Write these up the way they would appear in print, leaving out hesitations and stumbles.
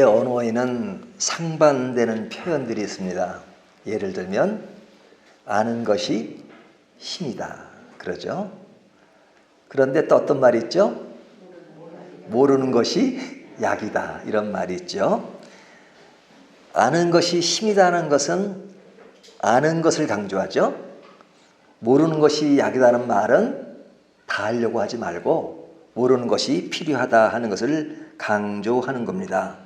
우리의 언어에는 상반되는 표현들이 있습니다. 예를 들면 아는 것이 힘이다 그러죠. 그런데 또 어떤 말이 있죠? 모르는 것이 약이다 이런 말이 있죠. 아는 것이 힘이다는 것은 아는 것을 강조하죠. 모르는 것이 약이다는 말은 다 하려고 하지 말고 모르는 것이 필요하다 하는 것을 강조하는 겁니다.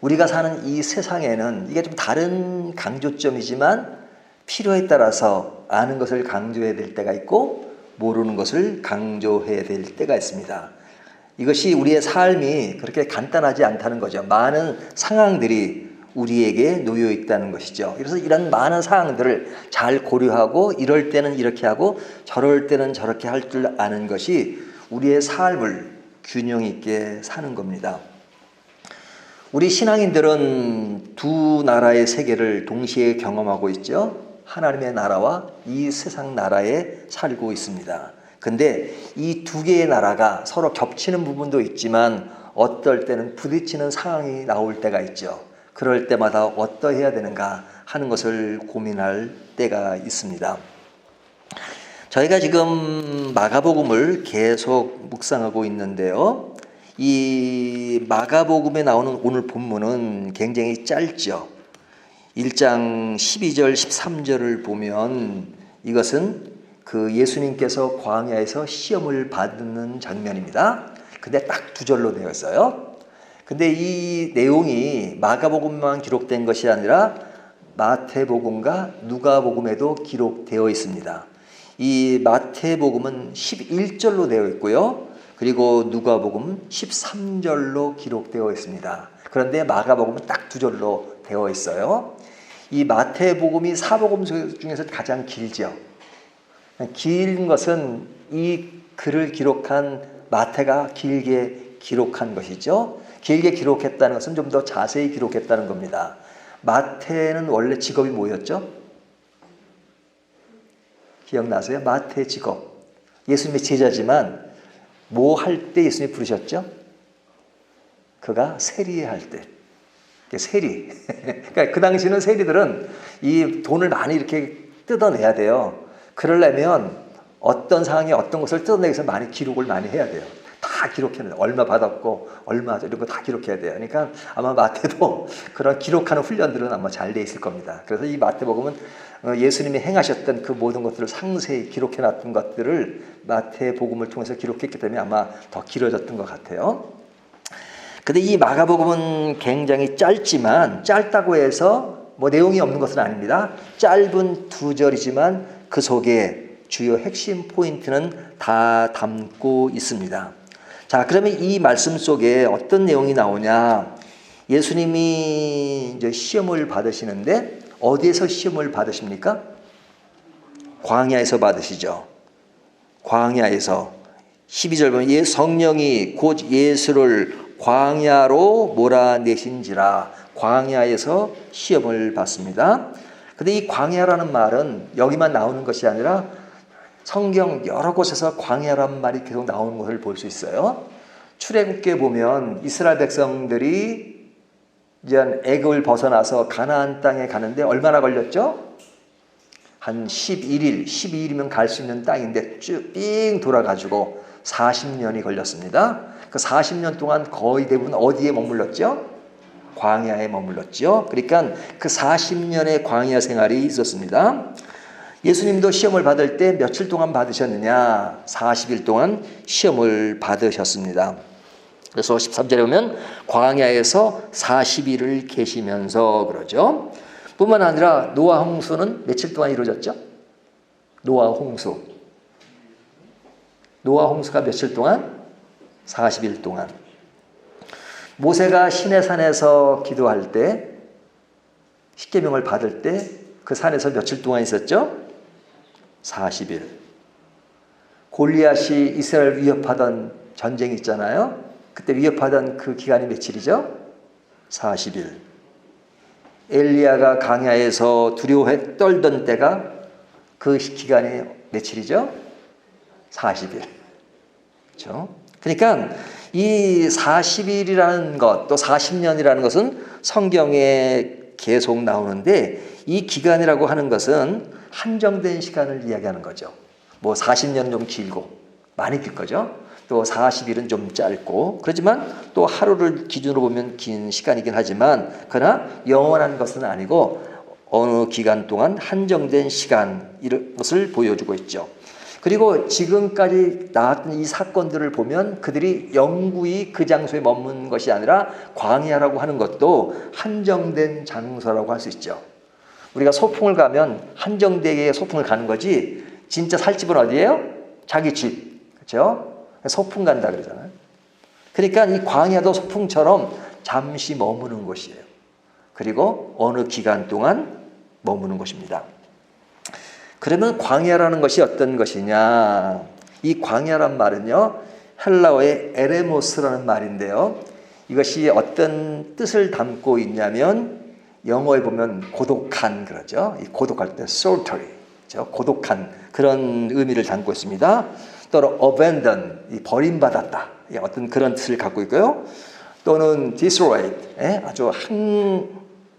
우리가 사는 이 세상에는 이게 좀 다른 강조점이지만 필요에 따라서 아는 것을 강조해야 될 때가 있고 모르는 것을 강조해야 될 때가 있습니다. 이것이 우리의 삶이 그렇게 간단하지 않다는 거죠. 많은 상황들이 우리에게 놓여 있다는 것이죠. 그래서 이런 많은 상황들을 잘 고려하고 이럴 때는 이렇게 하고 저럴 때는 저렇게 할 줄 아는 것이 우리의 삶을 균형 있게 사는 겁니다. 우리 신앙인들은 두 나라의 세계를 동시에 경험하고 있죠. 하나님의 나라와 이 세상 나라에 살고 있습니다. 근데 이 두 개의 나라가 서로 겹치는 부분도 있지만 어떨 때는 부딪히는 상황이 나올 때가 있죠. 그럴 때마다 어떠해야 되는가 하는 것을 고민할 때가 있습니다. 저희가 지금 마가복음을 계속 묵상하고 있는데요. 이 마가복음에 나오는 오늘 본문은 굉장히 짧죠. 1장 12절 13절을 보면 이것은 그 예수님께서 광야에서 시험을 받는 장면입니다. 근데 딱 두 절로 되어 있어요. 근데 이 내용이 마가복음만 기록된 것이 아니라 마태복음과 누가복음에도 기록되어 있습니다. 이 마태복음은 11절로 되어 있고요. 그리고 누가복음 13절로 기록되어 있습니다. 그런데 마가복음은 딱 두 절로 되어 있어요. 이 마태복음이 사복음 중에서 가장 길죠. 긴 것은 이 글을 기록한 마태가 길게 기록한 것이죠. 길게 기록했다는 것은 좀 더 자세히 기록했다는 겁니다. 마태는 원래 직업이 뭐였죠? 기억나세요? 마태 직업. 예수님의 제자지만 뭐 할 때 예수님이 부르셨죠? 그가 세리할 때. 세리. 그러니까 그 당시는 세리들은 이 돈을 많이 이렇게 뜯어내야 돼요. 그러려면 어떤 상황에 어떤 것을 뜯어내기 위해서 많이 기록을 많이 해야 돼요. 다 기록해야 돼요. 얼마 받았고 얼마 이런 거 다 기록해야 돼요. 그러니까 아마 마태도 그런 기록하는 훈련들은 아마 잘 돼 있을 겁니다. 그래서 이 마태복음은 예수님이 행하셨던 그 모든 것들을 상세히 기록해 놨던 것들을 마태복음을 통해서 기록했기 때문에 아마 더 길어졌던 것 같아요. 근데 이 마가복음은 굉장히 짧지만 짧다고 해서 뭐 내용이 없는 것은 아닙니다. 짧은 두 절이지만 그 속에 주요 핵심 포인트는 다 담고 있습니다. 자, 그러면 이 말씀 속에 어떤 내용이 나오냐? 예수님이 이제 시험을 받으시는데 어디에서 시험을 받으십니까? 광야에서 받으시죠. 광야에서 12절 보면 성령이 곧 예수를 광야로 몰아내신지라 광야에서 시험을 받습니다. 근데 이 광야라는 말은 여기만 나오는 것이 아니라 성경 여러 곳에서 광야라는 말이 계속 나오는 것을 볼 수 있어요. 출애굽기에 보면 이스라엘 백성들이 이제 애굽을 벗어나서 가나안 땅에 가는데 얼마나 걸렸죠? 한 11일, 12일이면 갈 수 있는 땅인데 쭉 삥 돌아가지고 40년이 걸렸습니다. 그 40년 동안 거의 대부분 어디에 머물렀죠? 광야에 머물렀죠. 그러니까 그 40년의 광야 생활이 있었습니다. 예수님도 시험을 받을 때 며칠 동안 받으셨느냐? 40일 동안 시험을 받으셨습니다. 그래서 13절에 보면 광야에서 40일을 계시면서 그러죠. 뿐만 아니라 노아 홍수는 며칠 동안 이루어졌죠? 노아 홍수. 노아 홍수가 며칠 동안? 40일 동안. 모세가 시내산에서 기도할 때 십계명을 받을 때 그 산에서 며칠 동안 있었죠? 40일. 골리앗이 이스라엘 위협하던 전쟁이 있잖아요. 그때 위협하던 그 기간이 며칠이죠? 40일. 엘리야가 광야에서 두려워해 떨던 때가 그 기간이 며칠이죠? 40일. 그렇죠? 그러니까 이 40일이라는 것, 또 40년이라는 것은 성경에 계속 나오는데 이 기간이라고 하는 것은 한정된 시간을 이야기하는 거죠. 뭐 40년 좀 길고 많이 길 거죠. 또 40일은 좀 짧고 그렇지만 또 하루를 기준으로 보면 긴 시간이긴 하지만 그러나 영원한 것은 아니고 어느 기간 동안 한정된 시간 이것을 보여주고 있죠. 그리고 지금까지 나왔던 이 사건들을 보면 그들이 영구히 그 장소에 머문 것이 아니라 광야라고 하는 것도 한정된 장소라고 할 수 있죠. 우리가 소풍을 가면 한정되게 소풍을 가는 거지 진짜 살 집은 어디예요? 자기 집. 그렇죠? 소풍 간다 그러잖아요. 그러니까 이 광야도 소풍처럼 잠시 머무는 곳이에요. 그리고 어느 기간 동안 머무는 곳입니다. 그러면 광야라는 것이 어떤 것이냐? 이 광야란 말은요, 헬라어의 에레모스라는 말인데요. 이것이 어떤 뜻을 담고 있냐면 영어에 보면 고독한 그러죠. 이 고독할 때 solitary, 그렇죠? 고독한 그런 의미를 담고 있습니다. 또는 abandon, 이 버림받았다. 어떤 그런 뜻을 갖고 있고요. 또는 destroyed, 아주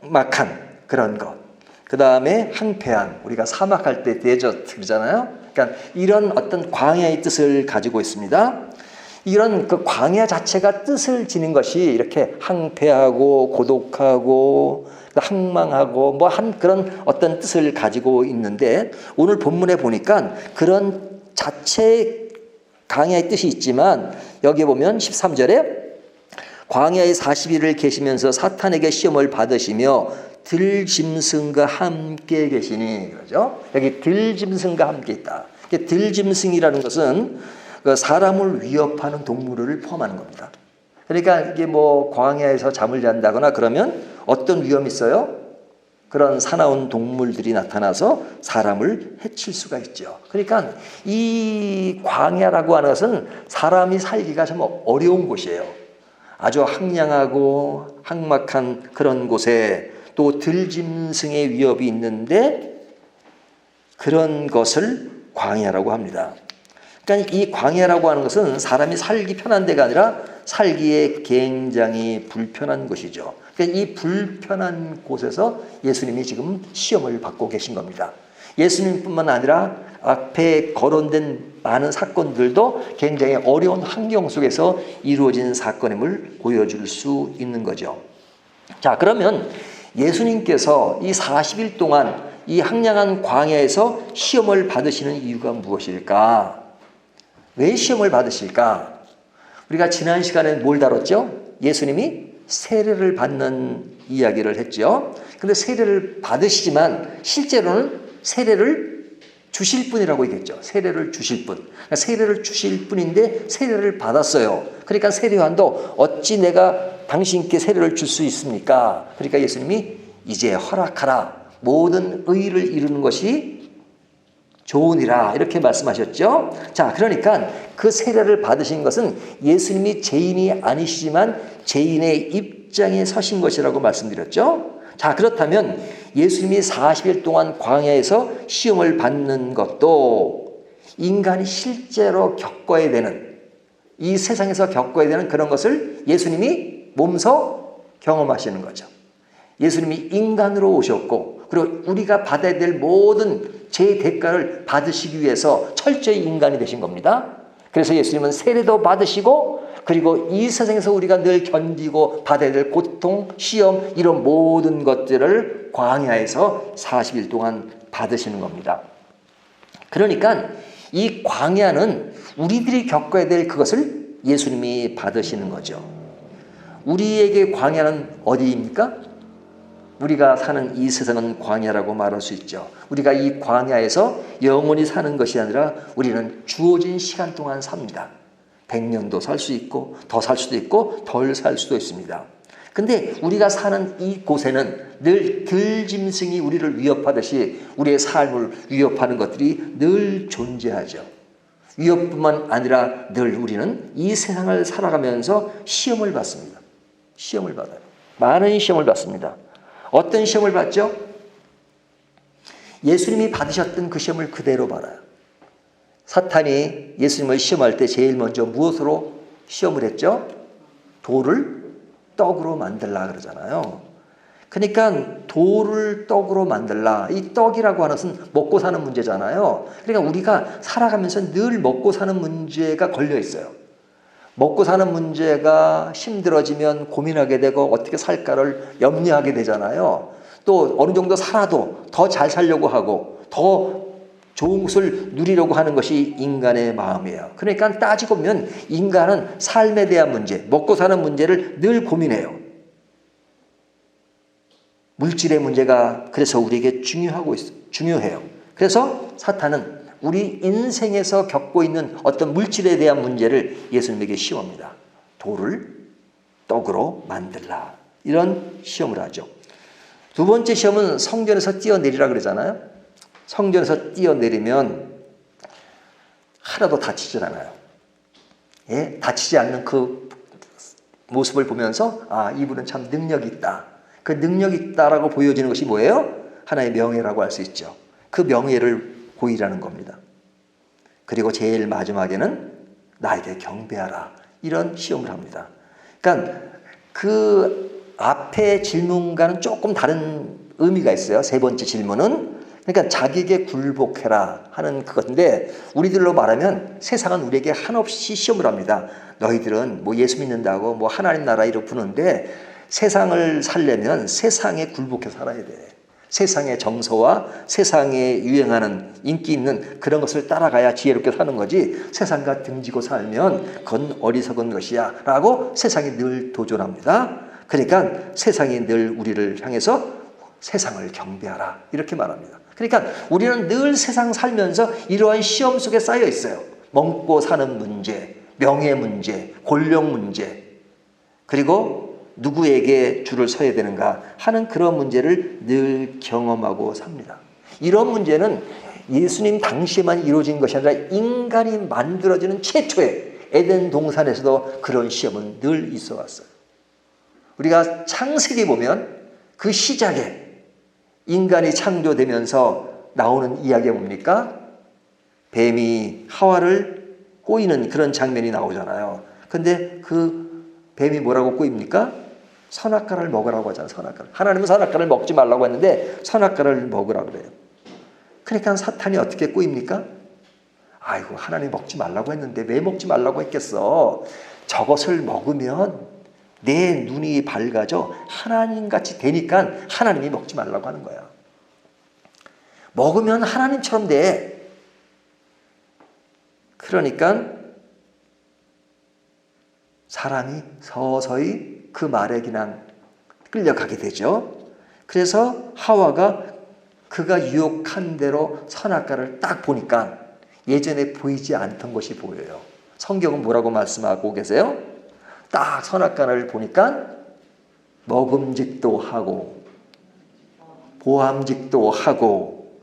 항막한 그런 것. 그 다음에 항폐한, 우리가 사막할 때 데저트 그러잖아요. 그러니까 이런 어떤 광야의 뜻을 가지고 있습니다. 이런 그 광야 자체가 뜻을 지닌 것이 이렇게 항폐하고 고독하고 항망하고 뭐 한 그런 어떤 뜻을 가지고 있는데 오늘 본문에 보니까 그런 자체의 광야의 뜻이 있지만 여기 보면 13절에 광야의 40일을 계시면서 사탄에게 시험을 받으시며 들짐승과 함께 계시니 그러죠. 여기 들짐승과 함께 있다. 들짐승이라는 것은 사람을 위협하는 동물을 포함하는 겁니다. 그러니까 이게 뭐 광야에서 잠을 잔다거나 그러면 어떤 위험이 있어요? 그런 사나운 동물들이 나타나서 사람을 해칠 수가 있죠. 그러니까 이 광야라고 하는 것은 사람이 살기가 참 어려운 곳이에요. 아주 황량하고 항막한 그런 곳에 또 들짐승의 위협이 있는데 그런 것을 광야라고 합니다. 그러니까 이 광야라고 하는 것은 사람이 살기 편한 데가 아니라 살기에 굉장히 불편한 곳이죠. 그러니까 이 불편한 곳에서 예수님이 지금 시험을 받고 계신 겁니다. 예수님뿐만 아니라 앞에 거론된 많은 사건들도 굉장히 어려운 환경 속에서 이루어진 사건임을 보여줄 수 있는 거죠. 자, 그러면 예수님께서 이 40일 동안 이 황량한 광야에서 시험을 받으시는 이유가 무엇일까? 왜 시험을 받으실까? 우리가 지난 시간에 뭘 다뤘죠? 예수님이 세례를 받는 이야기를 했죠. 근데 세례를 받으시지만 실제로는 세례를 주실 분이라고 얘기했죠. 세례를 주실 분. 그러니까 세례를 주실 분인데 세례를 받았어요. 그러니까 세례요한도 어찌 내가 당신께 세례를 줄 수 있습니까? 그러니까 예수님이 이제 허락하라. 모든 의를 이루는 것이 좋으니라 이렇게 말씀하셨죠. 자, 그러니까 그 세례를 받으신 것은 예수님이 죄인이 아니시지만 죄인의 입장에 서신 것이라고 말씀드렸죠. 자, 그렇다면 예수님이 40일 동안 광야에서 시험을 받는 것도 인간이 실제로 겪어야 되는, 이 세상에서 겪어야 되는 그런 것을 예수님이 몸소 경험하시는 거죠. 예수님이 인간으로 오셨고 그리고 우리가 받아야 될 모든 죄의 대가를 받으시기 위해서 철저히 인간이 되신 겁니다. 그래서 예수님은 세례도 받으시고 그리고 이 세상에서 우리가 늘 견디고 받아야 될 고통, 시험 이런 모든 것들을 광야에서 40일 동안 받으시는 겁니다. 그러니까 이 광야는 우리들이 겪어야 될 그것을 예수님이 받으시는 거죠. 우리에게 광야는 어디입니까? 우리가 사는 이 세상은 광야라고 말할 수 있죠. 우리가 이 광야에서 영원히 사는 것이 아니라 우리는 주어진 시간 동안 삽니다. 100년도 살 수 있고 더 살 수도 있고 덜 살 수도 있습니다. 근데 우리가 사는 이곳에는 늘 들짐승이 우리를 위협하듯이 우리의 삶을 위협하는 것들이 늘 존재하죠. 위협뿐만 아니라 늘 우리는 이 세상을 살아가면서 시험을 받습니다. 시험을 받아요. 많은 시험을 받습니다. 어떤 시험을 받죠? 예수님이 받으셨던 그 시험을 그대로 받아요. 사탄이 예수님을 시험할 때 제일 먼저 무엇으로 시험을 했죠? 돌을 떡으로 만들라 그러잖아요. 그러니까 돌을 떡으로 만들라. 이 떡이라고 하는 것은 먹고 사는 문제잖아요. 그러니까 우리가 살아가면서 늘 먹고 사는 문제가 걸려 있어요. 먹고 사는 문제가 힘들어지면 고민하게 되고 어떻게 살까를 염려하게 되잖아요. 또 어느 정도 살아도 더 잘 살려고 하고 더 좋은 것을 누리려고 하는 것이 인간의 마음이에요. 그러니까 따지고 보면 인간은 삶에 대한 문제, 먹고 사는 문제를 늘 고민해요. 물질의 문제가 그래서 우리에게 중요해요. 그래서 사탄은 우리 인생에서 겪고 있는 어떤 물질에 대한 문제를 예수님에게 시험합니다. 돌을 떡으로 만들라. 이런 시험을 하죠. 두 번째 시험은 성전에서 뛰어내리라 그러잖아요. 성전에서 뛰어내리면 하나도 다치질 않아요. 예? 다치지 않는 그 모습을 보면서 아, 이분은 참 능력이 있다. 그 능력이 있다라고 보여지는 것이 뭐예요? 하나의 명예라고 할 수 있죠. 그 명예를 보이라는 겁니다. 그리고 제일 마지막에는 나에게 경배하라. 이런 시험을 합니다. 그러니까 그 앞의 질문과는 조금 다른 의미가 있어요. 세 번째 질문은 그러니까 자기에게 굴복해라 하는 그것인데 우리들로 말하면 세상은 우리에게 한없이 시험을 합니다. 너희들은 뭐 예수 믿는다고 뭐 하나님 나라 이렇게 부르는데 세상을 살려면 세상에 굴복해 살아야 돼. 세상의 정서와 세상에 유행하는 인기 있는 그런 것을 따라가야 지혜롭게 사는 거지 세상과 등지고 살면 그건 어리석은 것이야 라고 세상이 늘 도전합니다. 그러니까 세상이 늘 우리를 향해서 세상을 경배하라 이렇게 말합니다. 그러니까 우리는 늘 세상 살면서 이러한 시험 속에 쌓여 있어요. 먹고 사는 문제, 명예 문제, 권력 문제 그리고 누구에게 줄을 서야 되는가 하는 그런 문제를 늘 경험하고 삽니다. 이런 문제는 예수님 당시에만 이루어진 것이 아니라 인간이 만들어지는 최초의 에덴 동산에서도 그런 시험은 늘 있어 왔어요. 우리가 창세기 보면 그 시작에 인간이 창조되면서 나오는 이야기가 뭡니까? 뱀이 하와를 꼬이는 그런 장면이 나오잖아요. 근데 그 뱀이 뭐라고 꼬입니까? 선악과를 먹으라고 하잖아요. 선악과를. 하나님은 선악과를 먹지 말라고 했는데 선악과를 먹으라고 그래요. 그러니까 사탄이 어떻게 꼬입니까? 아이고 하나님 먹지 말라고 했는데 왜 먹지 말라고 했겠어. 저것을 먹으면 내 눈이 밝아져 하나님같이 되니까 하나님이 먹지 말라고 하는 거야. 먹으면 하나님처럼 돼. 그러니까 사람이 서서히 그 말에 그냥 끌려가게 되죠. 그래서 하와가 그가 유혹한 대로 선악과를 딱 보니까 예전에 보이지 않던 것이 보여요. 성경은 뭐라고 말씀하고 계세요? 딱 선악과를 보니까 먹음직도 하고 보암직도 하고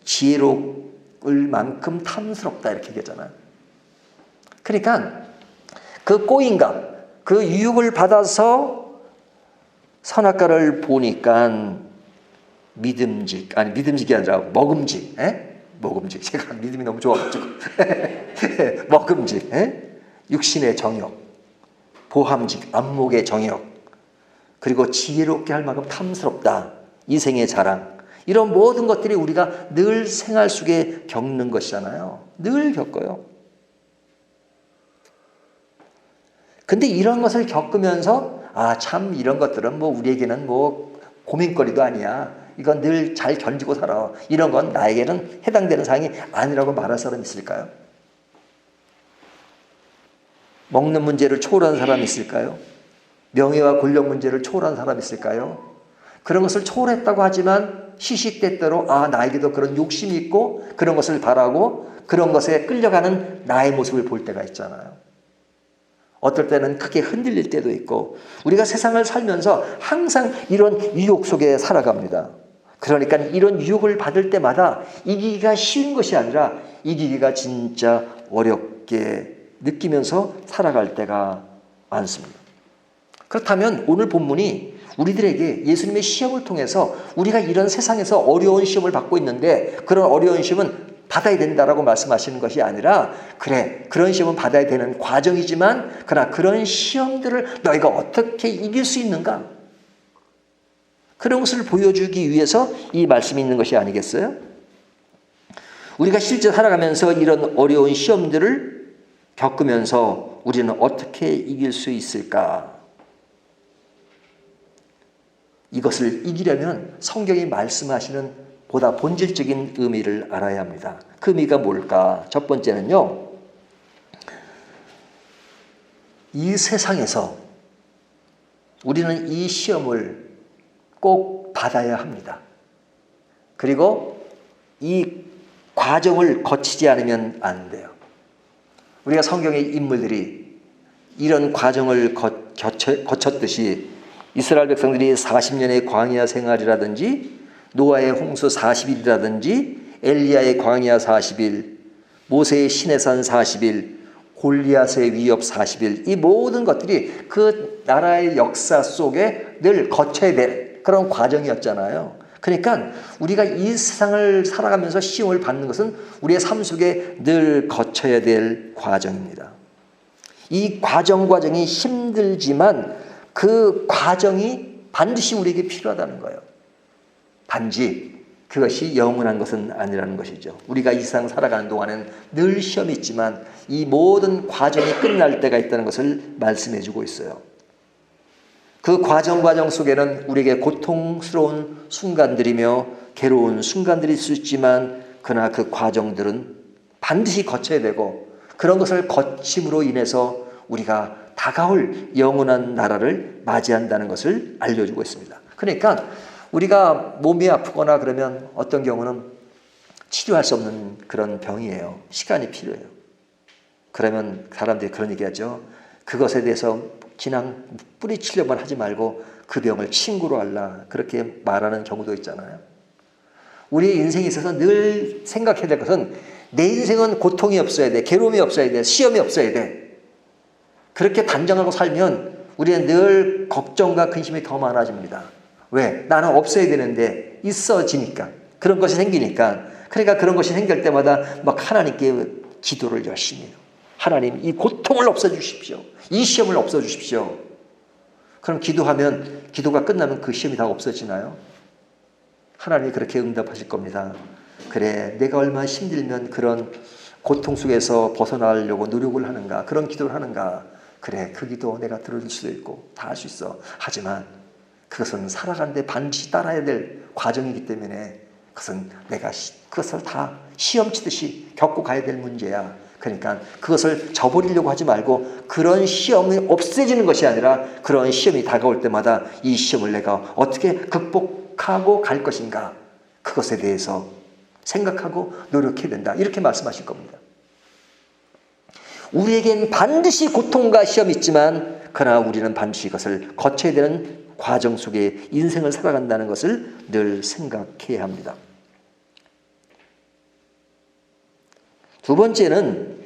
지혜로울 만큼 탐스럽다 이렇게 얘기하잖아요. 그러니까 그 꼬인감, 그 유혹을 받아서 선악과를 보니까 믿음직이 아니라 먹음직, 먹음직. 제가 믿음이 너무 좋아가지고 먹음직, 육신의 정욕, 보함직, 안목의 정욕, 그리고 지혜롭게 할 만큼 탐스럽다, 이생의 자랑. 이런 모든 것들이 우리가 늘 생활 속에 겪는 것이잖아요. 늘 겪어요. 근데 이런 것을 겪으면서 아, 참 이런 것들은 뭐 우리에게는 뭐 고민거리도 아니야. 이건 늘 잘 견디고 살아. 이런 건 나에게는 해당되는 사항이 아니라고 말할 사람 있을까요? 먹는 문제를 초월한 사람이 있을까요? 명예와 권력 문제를 초월한 사람이 있을까요? 그런 것을 초월했다고 하지만 시시때때로 아, 나에게도 그런 욕심이 있고 그런 것을 바라고 그런 것에 끌려가는 나의 모습을 볼 때가 있잖아요. 어떨 때는 크게 흔들릴 때도 있고 우리가 세상을 살면서 항상 이런 유혹 속에 살아갑니다. 그러니까 이런 유혹을 받을 때마다 이기기가 쉬운 것이 아니라 이기기가 진짜 어렵게 느끼면서 살아갈 때가 많습니다. 그렇다면 오늘 본문이 우리들에게 예수님의 시험을 통해서 우리가 이런 세상에서 어려운 시험을 받고 있는데 그런 어려운 시험은 받아야 된다라고 말씀하시는 것이 아니라, 그래, 그런 시험은 받아야 되는 과정이지만 그러나 그런 시험들을 너희가 어떻게 이길 수 있는가, 그런 것을 보여주기 위해서 이 말씀이 있는 것이 아니겠어요? 우리가 실제 살아가면서 이런 어려운 시험들을 겪으면서 우리는 어떻게 이길 수 있을까? 이것을 이기려면 성경이 말씀하시는 보다 본질적인 의미를 알아야 합니다. 그 의미가 뭘까? 첫 번째는요, 이 세상에서 우리는 이 시험을 꼭 받아야 합니다. 그리고 이 과정을 거치지 않으면 안 돼요. 우리가 성경의 인물들이 이런 과정을 거쳤듯이 이스라엘 백성들이 40년의 광야 생활이라든지, 노아의 홍수 40일이라든지, 엘리야의 광야 40일, 모세의 시내산 40일, 골리앗의 위협 40일, 이 모든 것들이 그 나라의 역사 속에 늘 거쳐야 될 그런 과정이었잖아요. 그러니까 우리가 이 세상을 살아가면서 시험을 받는 것은 우리의 삶 속에 늘 거쳐야 될 과정입니다. 이 과정이 힘들지만 그 과정이 반드시 우리에게 필요하다는 거예요. 단지 그것이 영원한 것은 아니라는 것이죠. 우리가 이 세상 살아가는 동안은 늘 시험이 있지만 이 모든 과정이 끝날 때가 있다는 것을 말씀해 주고 있어요. 그 과정 속에는 우리에게 고통스러운 순간들이며 괴로운 순간들이 있을 수 있지만, 그러나 그 과정들은 반드시 거쳐야 되고, 그런 것을 거침으로 인해서 우리가 다가올 영원한 나라를 맞이한다는 것을 알려주고 있습니다. 그러니까 우리가 몸이 아프거나 그러면 어떤 경우는 치료할 수 없는 그런 병이에요. 시간이 필요해요. 그러면 사람들이 그런 얘기하죠. 그것에 대해서 그냥 뿌리치려만 하지 말고 그 병을 친구로 알라, 그렇게 말하는 경우도 있잖아요. 우리의 인생에 있어서 늘 생각해야 될 것은 내 인생은 고통이 없어야 돼, 괴로움이 없어야 돼, 시험이 없어야 돼. 그렇게 단정하고 살면 우리는 늘 걱정과 근심이 더 많아집니다. 왜? 나는 없어야 되는데 있어지니까, 그런 것이 생기니까. 그러니까 그런 것이 생길 때마다 막 하나님께 기도를 열심히 해요. 하나님, 이 고통을 없애주십시오. 이 시험을 없애주십시오. 그럼 기도하면, 기도가 끝나면 그 시험이 다 없어지나요? 하나님이 그렇게 응답하실 겁니다. 그래, 내가 얼마나 힘들면 그런 고통 속에서 벗어나려고 노력을 하는가, 그런 기도를 하는가. 그래, 그 기도 내가 들어줄 수도 있고 다 할 수 있어. 하지만 그것은 살아가는데 반드시 따라야 될 과정이기 때문에 그것은 내가 그것을 다 시험 치듯이 겪고 가야 될 문제야. 그러니까 그것을 저버리려고 하지 말고, 그런 시험이 없어지는 것이 아니라 그런 시험이 다가올 때마다 이 시험을 내가 어떻게 극복하고 갈 것인가, 그것에 대해서 생각하고 노력해야 된다, 이렇게 말씀하실 겁니다. 우리에겐 반드시 고통과 시험이 있지만 그러나 우리는 반드시 이것을 거쳐야 되는 과정 속에 인생을 살아간다는 것을 늘 생각해야 합니다. 두 번째는,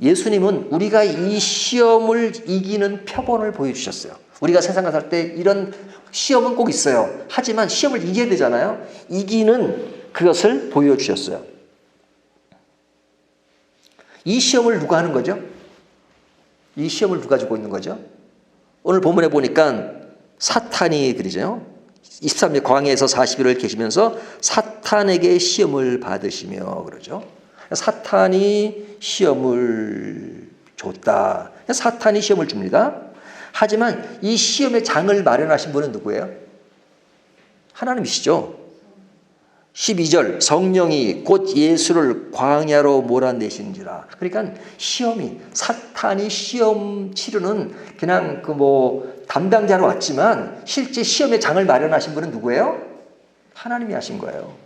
예수님은 우리가 이 시험을 이기는 표본을 보여주셨어요. 우리가 세상을 살 때 이런 시험은 꼭 있어요. 하지만 시험을 이겨야 되잖아요. 이기는 그것을 보여주셨어요. 이 시험을 누가 하는 거죠? 이 시험을 누가 주고 있는 거죠? 오늘 본문에 보니까 사탄이 그러죠. 23절 광야에서 40일을 계시면서 사탄에게 시험을 받으시며 그러죠. 사탄이 시험을 줬다. 사탄이 시험을 줍니다. 하지만 이 시험의 장을 마련하신 분은 누구예요? 하나님이시죠. 12절 성령이 곧 예수를 광야로 몰아내신지라. 그러니까 시험이, 사탄이 시험 치르는 그냥 담당자로 왔지만 실제 시험의 장을 마련하신 분은 누구예요? 하나님이 하신 거예요.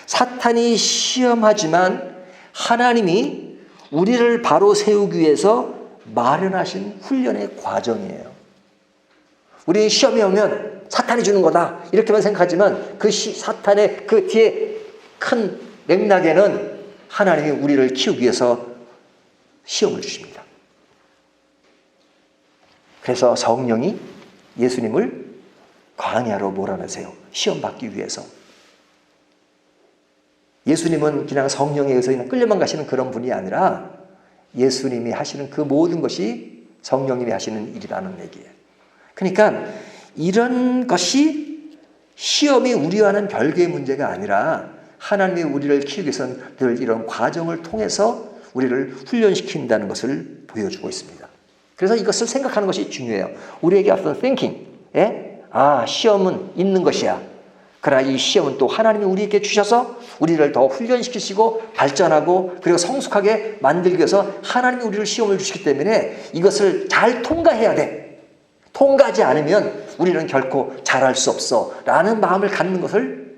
사탄이 시험하지만 하나님이 우리를 바로 세우기 위해서 마련하신 훈련의 과정이에요. 우리 시험이 오면 사탄이 주는 거다 이렇게만 생각하지만 사탄의 그 뒤에 큰 맥락에는 하나님이 우리를 키우기 위해서 시험을 주십니다. 그래서 성령이 예수님을 광야로 몰아내세요. 시험 받기 위해서. 예수님은 그냥 성령에 의해서 그냥 끌려만 가시는 그런 분이 아니라 예수님이 하시는 그 모든 것이 성령님이 하시는 일이라는 얘기예요. 그러니까 이런 것이 시험이 우리와는 별개의 문제가 아니라 하나님이 우리를 키우기 위해서는 늘 이런 과정을 통해서 우리를 훈련시킨다는 것을 보여주고 있습니다. 그래서 이것을 생각하는 것이 중요해요. 우리에게 어떤 thinking, 시험은 있는 것이야. 그러나 이 시험은 또 하나님이 우리에게 주셔서 우리를 더 훈련시키시고 발전하고 그리고 성숙하게 만들기 위해서 하나님이 우리를 시험을 주시기 때문에 이것을 잘 통과해야 돼. 통과하지 않으면 우리는 결코 잘할 수 없어 라는 마음을 갖는 것을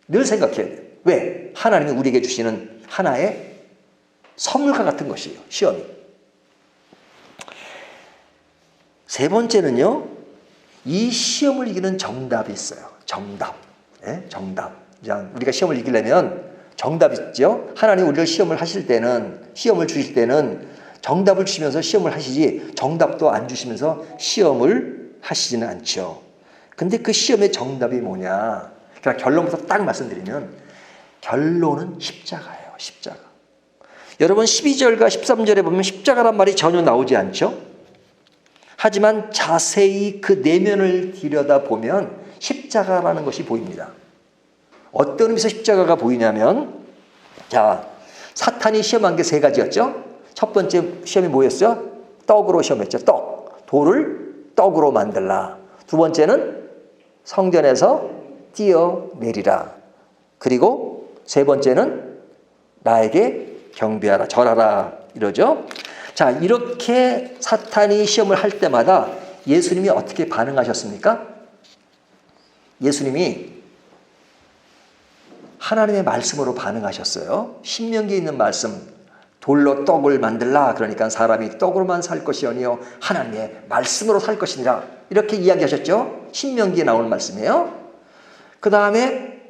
늘 생각해야 돼요. 왜? 하나님이 우리에게 주시는 하나의 선물과 같은 것이에요. 시험이. 세 번째는요. 이 시험을 이기는 정답이 있어요. 정답. 정답. 우리가 시험을 이기려면 정답이 있죠. 하나님 우리를 시험을 하실 때는, 시험을 주실 때는 정답을 주시면서 시험을 하시지 정답도 안 주시면서 시험을 하시지는 않죠. 근데 그 시험의 정답이 뭐냐? 그러니까 결론부터 딱 말씀드리면 결론은 십자가예요. 십자가. 여러분 12절과 13절에 보면 십자가란 말이 전혀 나오지 않죠? 하지만 자세히 그 내면을 들여다보면 십자가라는 것이 보입니다. 어떤 의미에서 십자가가 보이냐면 사탄이 시험한 게 세 가지였죠. 첫 번째 시험이 뭐였어요? 떡으로 시험했죠. 떡. 돌을 떡으로 만들라. 두 번째는 성전에서 뛰어내리라. 그리고 세 번째는 나에게 경배하라, 절하라 이러죠. 자, 이렇게 사탄이 시험을 할 때마다 예수님이 어떻게 반응하셨습니까? 예수님이 하나님의 말씀으로 반응하셨어요. 신명기에 있는 말씀, 돌로 떡을 만들라. 그러니까 사람이 떡으로만 살 것이 아니요 하나님의 말씀으로 살 것이니라. 이렇게 이야기하셨죠. 신명기에 나오는 말씀이에요. 그 다음에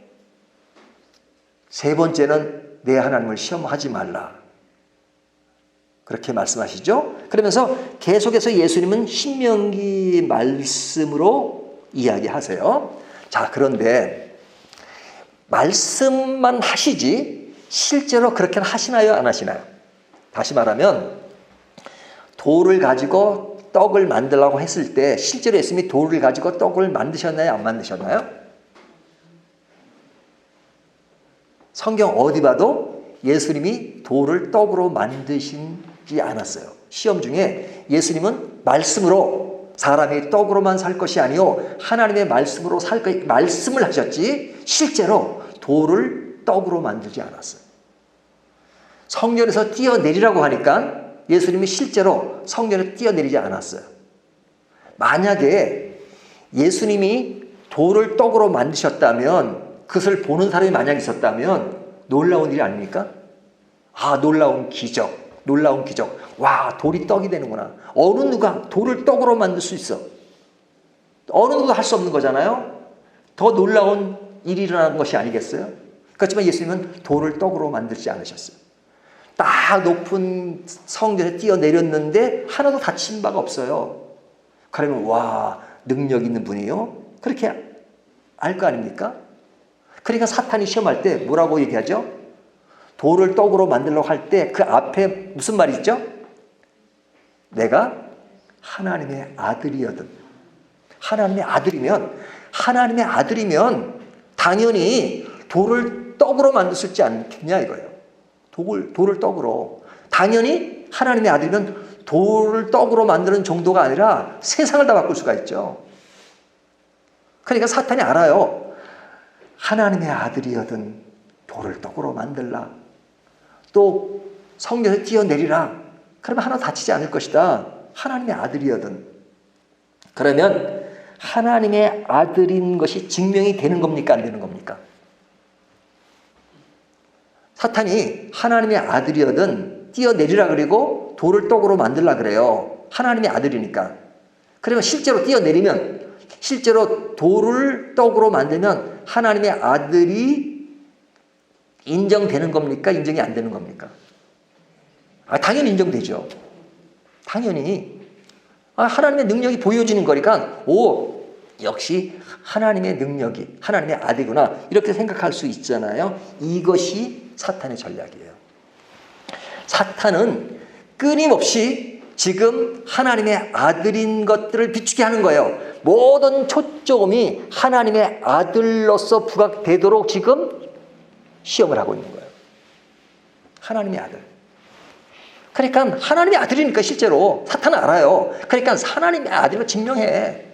세 번째는 내 하나님을 시험하지 말라. 그렇게 말씀하시죠. 그러면서 계속해서 예수님은 신명기 말씀으로 이야기하세요. 자, 그런데 말씀만 하시지 실제로 그렇게 하시나요? 안 하시나요? 다시 말하면 돌을 가지고 떡을 만들라고 했을 때 실제로 예수님이 돌을 가지고 떡을 만드셨나요? 안 만드셨나요? 성경 어디 봐도 예수님이 돌을 떡으로 만드시지 않았어요. 시험 중에 예수님은 말씀으로 사람이 떡으로만 살 것이 아니요 하나님의 말씀으로 살 것, 말씀을 하셨지 실제로 돌을 떡으로 만들지 않았어요. 성전에서 뛰어내리라고 하니까 예수님이 실제로 성전에 뛰어내리지 않았어요. 만약에 예수님이 돌을 떡으로 만드셨다면 그것을 보는 사람이 만약 있었다면 놀라운 일이 아닙니까? 놀라운 기적, 놀라운 기적. 와, 돌이 떡이 되는구나. 어느 누가 돌을 떡으로 만들 수 있어? 어느 누가 할 수 없는 거잖아요. 더 놀라운 일이 일어나는 것이 아니겠어요? 그렇지만 예수님은 돌을 떡으로 만들지 않으셨어요. 딱 높은 성전에 뛰어내렸는데 하나도 다친 바가 없어요. 그러면 와, 능력 있는 분이요? 그렇게 알 거 아닙니까? 그러니까 사탄이 시험할 때 뭐라고 얘기하죠? 돌을 떡으로 만들려고 할 때 그 앞에 무슨 말이 있죠? 내가 하나님의 아들이거든. 하나님의 아들이면 당연히 돌을 떡으로 만들 수 있지 않겠냐 이거예요. 돌을 떡으로. 당연히 하나님의 아들이면 돌을 떡으로 만드는 정도가 아니라 세상을 다 바꿀 수가 있죠. 그러니까 사탄이 알아요. 하나님의 아들이거든 돌을 떡으로 만들라. 또 성전에 뛰어내리라. 그러면 하나 다치지 않을 것이다. 하나님의 아들이거든. 그러면 하나님의 아들인 것이 증명이 되는 겁니까? 안 되는 겁니까? 사탄이 하나님의 아들이거든 뛰어내리라 그리고 돌을 떡으로 만들라 그래요. 하나님의 아들이니까. 그러면 실제로 뛰어내리면 실제로 돌을 떡으로 만들면 하나님의 아들이 인정되는 겁니까? 인정이 안 되는 겁니까? 당연히 인정되죠. 당연히. 하나님의 능력이 보여지는 거니까 역시 하나님의 능력이 하나님의 아들이구나 이렇게 생각할 수 있잖아요. 이것이 사탄의 전략이에요. 사탄은 끊임없이 지금 하나님의 아들인 것들을 비추게 하는 거예요. 모든 초점이 하나님의 아들로서 부각되도록 지금 시험을 하고 있는 거예요. 하나님의 아들. 그러니까 하나님의 아들이니까 실제로 사탄은 알아요. 그러니까 하나님의 아들로 증명해.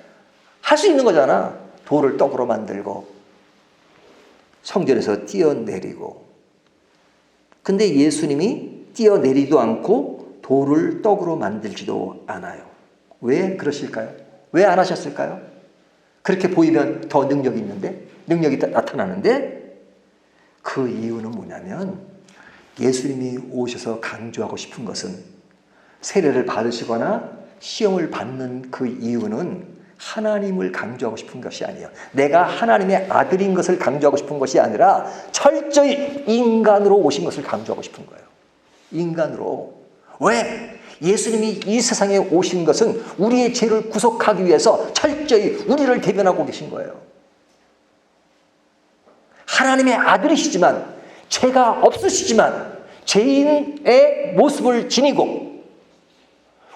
할 수 있는 거잖아. 돌을 떡으로 만들고 성전에서 뛰어내리고. 근데 예수님이 뛰어내리도 않고 돌을 떡으로 만들지도 않아요. 왜 그러실까요? 왜 안 하셨을까요? 그렇게 보이면 더 능력이 있는데, 능력이 나타나는데, 그 이유는 뭐냐면 예수님이 오셔서 강조하고 싶은 것은 세례를 받으시거나 시험을 받는 그 이유는 하나님을 강조하고 싶은 것이 아니에요. 내가 하나님의 아들인 것을 강조하고 싶은 것이 아니라 철저히 인간으로 오신 것을 강조하고 싶은 거예요. 인간으로. 왜? 예수님이 이 세상에 오신 것은 우리의 죄를 구속하기 위해서 철저히 우리를 대변하고 계신 거예요. 하나님의 아들이시지만 죄가 없으시지만 죄인의 모습을 지니고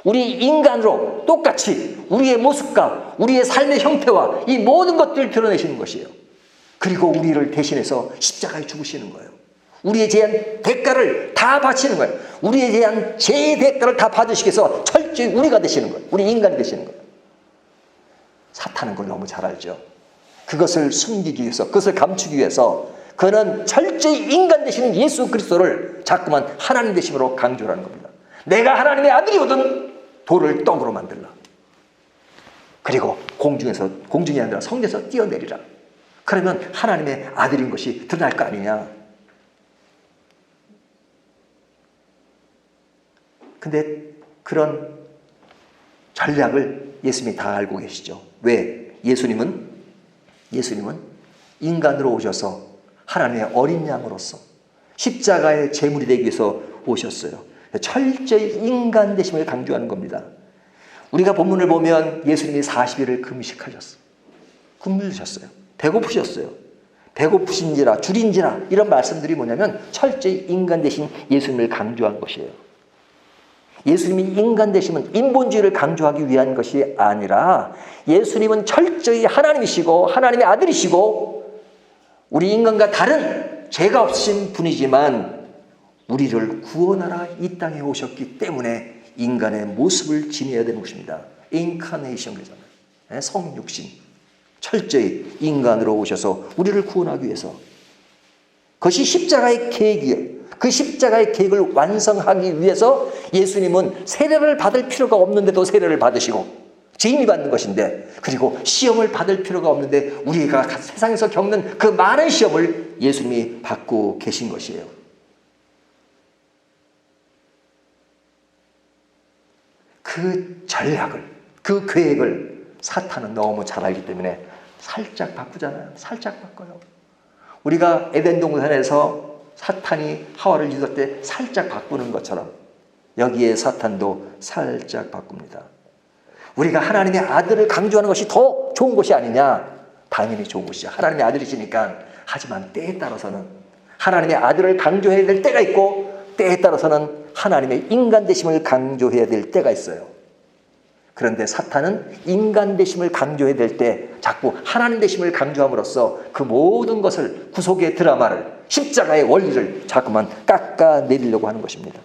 우리 인간으로 똑같이 우리의 모습과 우리의 삶의 형태와 이 모든 것들을 드러내시는 것이에요. 그리고 우리를 대신해서 십자가에 죽으시는 거예요. 우리에 대한 대가를 다 바치는 거예요. 우리에 대한 죄의 대가를 다 받으시기 위해서 철저히 우리가 되시는 거예요. 우리 인간이 되시는 거예요. 사탄은 그걸 너무 잘 알죠. 그것을 숨기기 위해서, 그것을 감추기 위해서 그는 철저히 인간 되시는 예수 그리스도를 자꾸만 하나님 되심으로 강조하는 겁니다. 내가 하나님의 아들이거든 돌을 떡으로 만들라. 그리고 공중이 아니라 성전에서 뛰어내리라. 그러면 하나님의 아들인 것이 드러날 거 아니냐. 근데 그런 전략을 예수님이 다 알고 계시죠. 왜? 예수님은 인간으로 오셔서 하나님의 어린 양으로서 십자가의 제물이 되기 위해서 오셨어요. 철저히 인간 되심을 강조하는 겁니다. 우리가 본문을 보면 예수님이 40일을 금식하셨어요. 굶으셨어요. 배고프셨어요. 배고프신지라 줄인지라 이런 말씀들이 뭐냐면 철저히 인간 되신 예수님을 강조한 것이에요. 예수님이 인간 되심은 인본주의를 강조하기 위한 것이 아니라 예수님은 철저히 하나님이시고 하나님의 아들이시고 우리 인간과 다른 죄가 없으신 분이지만 우리를 구원하러 이 땅에 오셨기 때문에 인간의 모습을 지녀야 되는 것입니다. 인카네이션 그러잖아요. 성육신. 철저히 인간으로 오셔서 우리를 구원하기 위해서. 그것이 십자가의 계획이에요. 그 십자가의 계획을 완성하기 위해서 예수님은 세례를 받을 필요가 없는데도 세례를 받으시고 죄인이 받는 것인데, 그리고 시험을 받을 필요가 없는데 우리가 세상에서 겪는 그 많은 시험을 예수님이 받고 계신 것이에요. 그 전략을, 그 계획을 사탄은 너무 잘 알기 때문에 살짝 바꾸잖아요. 살짝 바꿔요. 우리가 에덴 동산에서 사탄이 하와를 유도할 때 살짝 바꾸는 것처럼 여기에 사탄도 살짝 바꿉니다. 우리가 하나님의 아들을 강조하는 것이 더 좋은 것이 아니냐? 당연히 좋은 것이죠. 하나님의 아들이시니까. 하지만 때에 따라서는 하나님의 아들을 강조해야 될 때가 있고 때에 따라서는 하나님의 인간 되심을 강조해야 될 때가 있어요. 그런데 사탄은 인간 되심을 강조해야 될 때 자꾸 하나님 되심을 강조함으로써 그 모든 것을, 구속의 드라마를, 십자가의 원리를 자꾸만 깎아내리려고 하는 것입니다.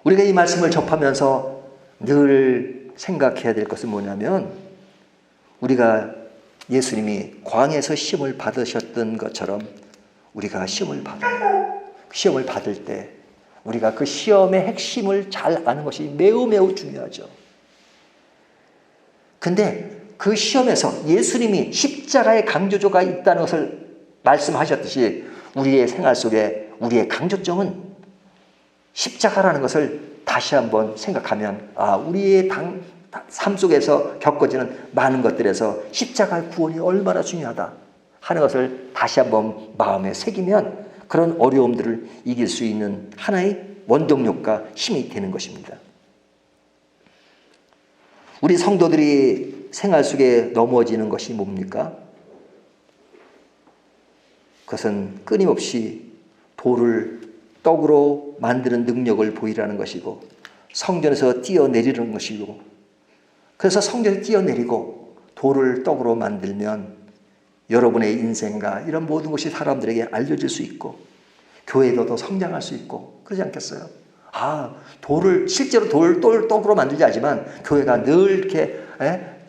우리가 이 말씀을 접하면서 늘 생각해야 될 것은 뭐냐면, 우리가 예수님이 광야에서 시험을 받으셨던 것처럼 우리가 시험을 받을 때 우리가 그 시험의 핵심을 잘 아는 것이 매우 매우 중요하죠. 근데 그 시험에서 예수님이 십자가의 강조조가 있다는 것을 말씀하셨듯이 우리의 생활 속에 우리의 강조점은 십자가라는 것을 다시 한번 생각하면, 우리의 삶 속에서 겪어지는 많은 것들에서 십자가의 구원이 얼마나 중요하다 하는 것을 다시 한번 마음에 새기면 그런 어려움들을 이길 수 있는 하나의 원동력과 힘이 되는 것입니다. 우리 성도들이 생활 속에 넘어지는 것이 뭡니까? 그것은 끊임없이 돌을 떡으로 만드는 능력을 보이라는 것이고 성전에서 뛰어내리는 것이고, 그래서 성전에 뛰어내리고 돌을 떡으로 만들면 여러분의 인생과 이런 모든 것이 사람들에게 알려질 수 있고 교회도 더 성장할 수 있고 그러지 않겠어요? 실제로 돌을 떡으로 만들지 않지만 교회가 늘 이렇게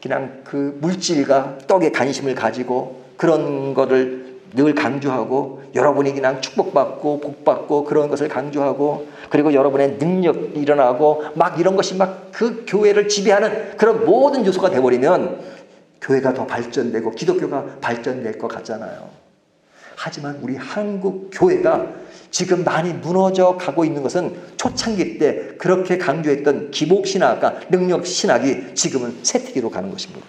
그냥 그 물질과 떡에 관심을 가지고 그런 거를 늘 강조하고 여러분이 그냥 축복받고 복받고 그런 것을 강조하고, 그리고 여러분의 능력이 일어나고 막 이런 것이 막 그 교회를 지배하는 그런 모든 요소가 돼버리면 교회가 더 발전되고 기독교가 발전될 것 같잖아요. 하지만 우리 한국 교회가 지금 많이 무너져 가고 있는 것은 초창기 때 그렇게 강조했던 기복신학과 능력신학이 지금은 쇠퇴기로 가는 것입니다.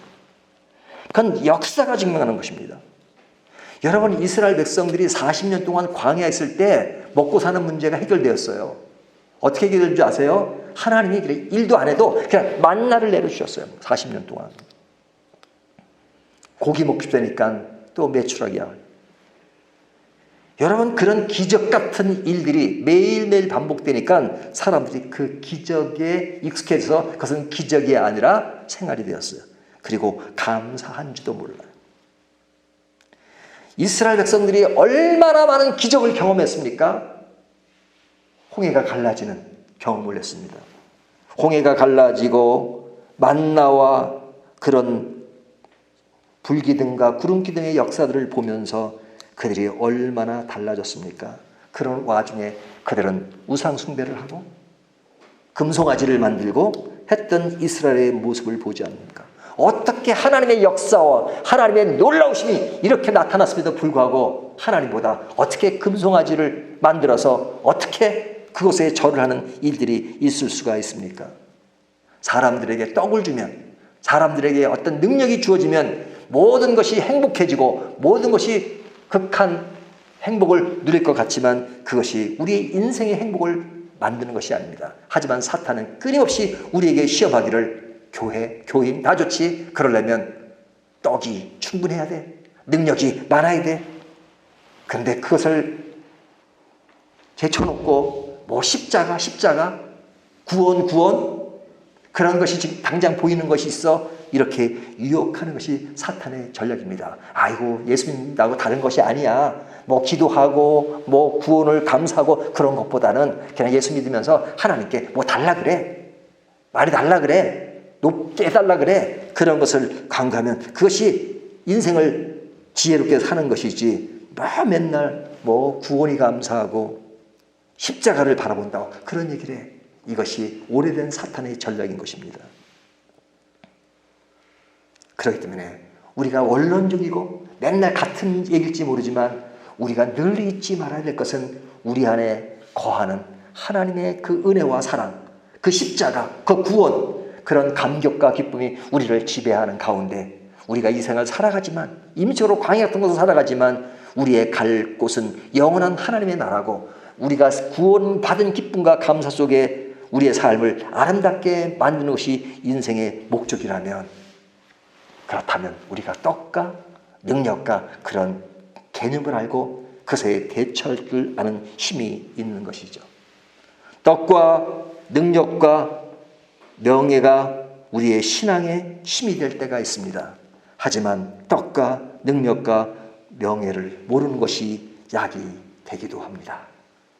그건 역사가 증명하는 것입니다. 여러분, 이스라엘 백성들이 40년 동안 광야에 있을 때 먹고 사는 문제가 해결되었어요. 어떻게 해결된 줄 아세요? 하나님이 일도 안 해도 그냥 만나를 내려주셨어요. 40년 동안. 고기 먹고 싶다니까 또 메추라기야. 여러분, 그런 기적 같은 일들이 매일매일 반복되니까 사람들이 그 기적에 익숙해져서 그것은 기적이 아니라 생활이 되었어요. 그리고 감사한지도 몰라요. 이스라엘 백성들이 얼마나 많은 기적을 경험했습니까? 홍해가 갈라지는 경험을 했습니다. 홍해가 갈라지고 만나와 그런 불기둥과 구름기둥의 역사들을 보면서 그들이 얼마나 달라졌습니까? 그런 와중에 그들은 우상 숭배를 하고 금송아지를 만들고 했던 이스라엘의 모습을 보지 않습니까? 어떻게 하나님의 역사와 하나님의 놀라우심이 이렇게 나타났음에도 불구하고 하나님보다 어떻게 금송아지를 만들어서 어떻게 그곳에 절을 하는 일들이 있을 수가 있습니까? 사람들에게 떡을 주면, 사람들에게 어떤 능력이 주어지면 모든 것이 행복해지고 모든 것이 극한 행복을 누릴 것 같지만 그것이 우리 인생의 행복을 만드는 것이 아닙니다. 하지만 사탄은 끊임없이 우리에게 시험하기를 교회, 교인 다 좋지. 그러려면 떡이 충분해야 돼. 능력이 많아야 돼. 그런데 그것을 제쳐놓고 십자가, 구원 그런 것이 지금 당장 보이는 것이 있어 이렇게 유혹하는 것이 사탄의 전략입니다. 아이고, 예수 믿는다고 다른 것이 아니야. 기도하고 구원을 감사하고 그런 것보다는 그냥 예수 믿으면서 하나님께 달라 그래. 말이 달라 그래. 높게 해달라 그래. 그런 것을 강구하면 그것이 인생을 지혜롭게 사는 것이지 맨날 구원이 감사하고 십자가를 바라본다고 그런 얘기를 해. 이것이 오래된 사탄의 전략인 것입니다. 그렇기 때문에 우리가 원론적이고 맨날 같은 얘기일지 모르지만 우리가 늘 잊지 말아야 될 것은 우리 안에 거하는 하나님의 그 은혜와 사랑, 그 십자가, 그 구원, 그런 감격과 기쁨이 우리를 지배하는 가운데 우리가 이 생을 살아가지만, 임시로 광야 같은 곳을 살아가지만 우리의 갈 곳은 영원한 하나님의 나라고 우리가 구원받은 기쁨과 감사 속에 우리의 삶을 아름답게 만드는 것이 인생의 목적이라면, 그렇다면 우리가 떡과 능력과 그런 개념을 알고 그것에 대처를 아는 힘이 있는 것이죠. 떡과 능력과 명예가 우리의 신앙의 힘이 될 때가 있습니다. 하지만 떡과 능력과 명예를 모르는 것이 약이 되기도 합니다.